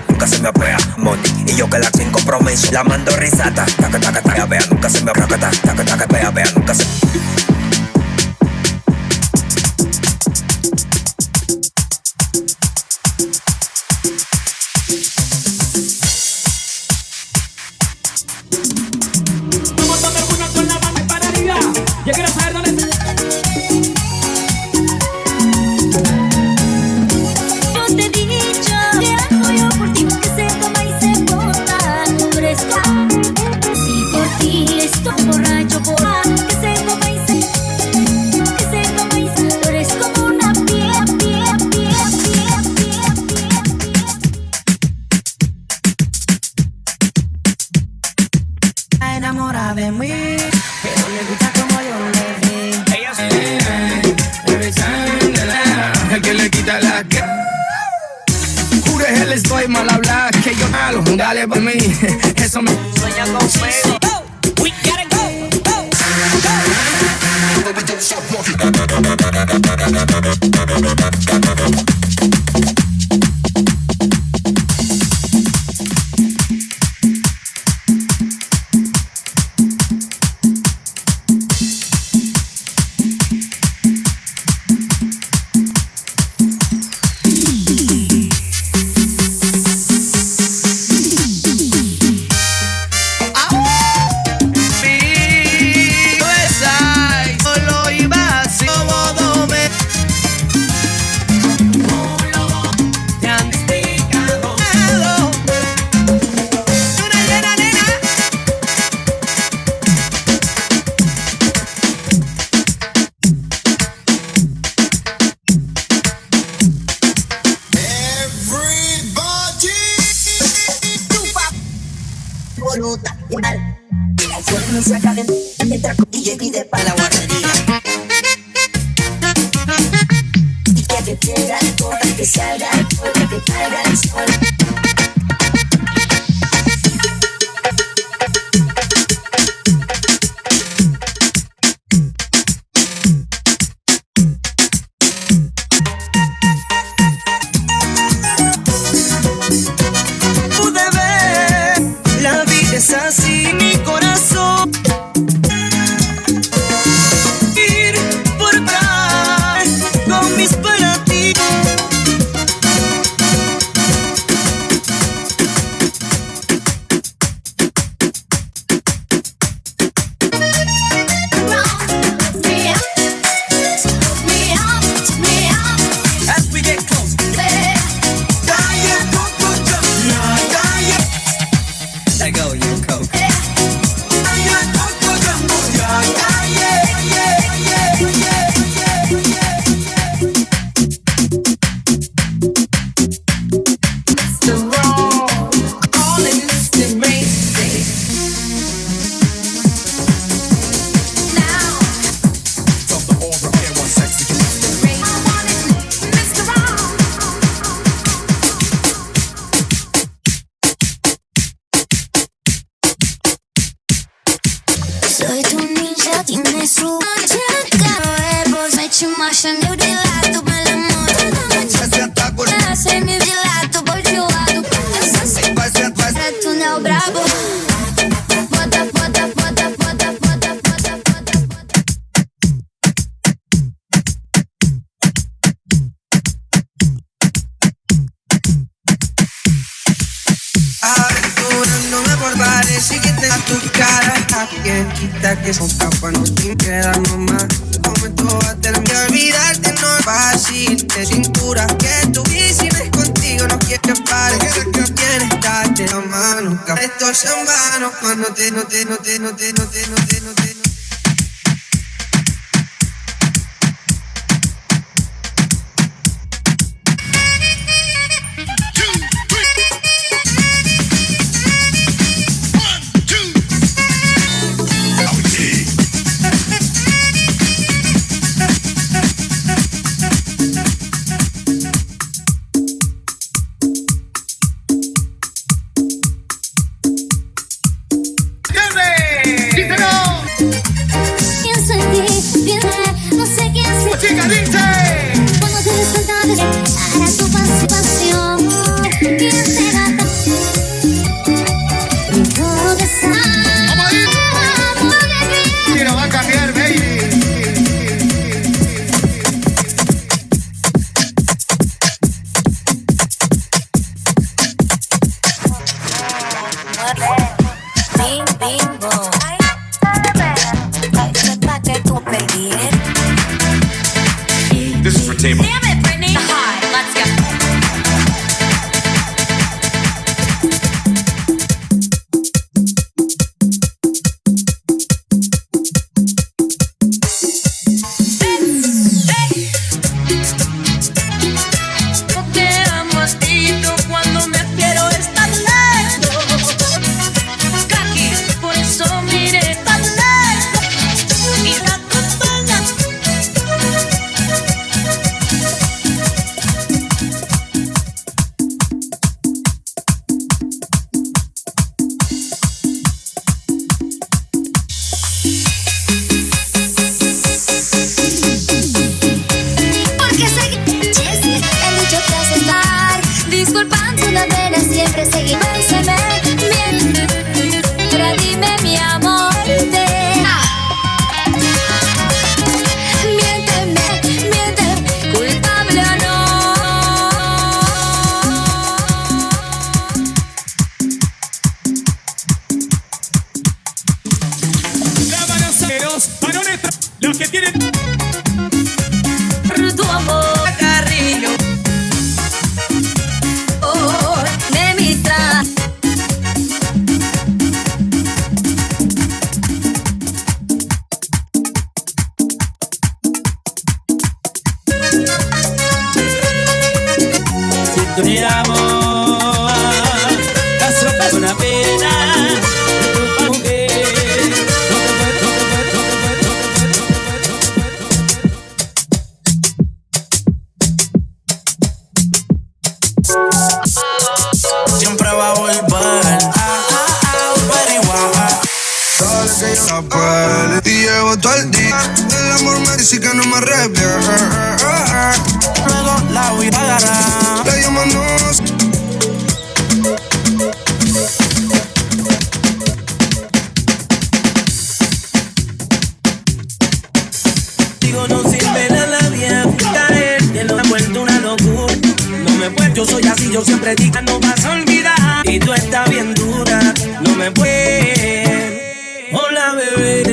Nunca se me apea, money. Y yo que la sin compromiso, la mando risata. Taca, taca, taca, vea, nunca se me apea. Taca, taca, vea, vea, nunca se. Vamos todo el mundo con la mano para arriba. Yo quiero saber dónde está. Enamorada de mí, pero le gusta como yo le di. Ella el que le quita la que. Who the hell is doy mal hablar? Que yo malo, dale por mí. Eso me sueña con fuego. We gotta go, No se acaben, entra y pide para la guardería. Y que te quiera toda, que salga toda, que caiga el sol. Pude ver, la vida es así, mi corazón. Ir por atrás con mis para ti. As we get close, let go, you coke. Soy tu ninja, tienes su noche verbos, me chumacha meu de lado, pelo amor. Sei meu de lado, vou de lado. Essa túnel brabo. Bota, bota, bota, bota, bota, bota, bota. Aventurándome por bares y que te da tu cara. A quien quita que son capanos sin quedarnos más. Momento va a tener que olvidarte, no es fácil. De cintura que tú hiciste contigo, no quiero que pares. Quieres darte la mano, esto es en vano. Cuando te, no te, no te, no te, no te, no te, no te. díselo. Para tu pasión y entregata todo de Y no va a cambiar, baby. Bing, bing, boom. Pa' que tú baby. This is for Table. Damn it, Brittany. Hi, let's go. Disculpando la pena, siempre seguí. Bésame bien, pero dime mi amor. Miénteme, miénteme, culpable o no. Los varones, los que tienen Tu amor, Carrillo. Oh, de mi tra. Si te amo, las ropas una pena. Siempre va a volver. Dale que yo la pele y llevo todo el día. El amor me dice que no me arrepiento. Luego la voy a agarrar. La llamamos. Digo, no sirve nada bien caer, que lo ha vuelto una locura. No me puedes, yo soy así, yo siempre digo, no vas a olvidar. Y tú estás bien dura, no me puedes. Hola, bebé,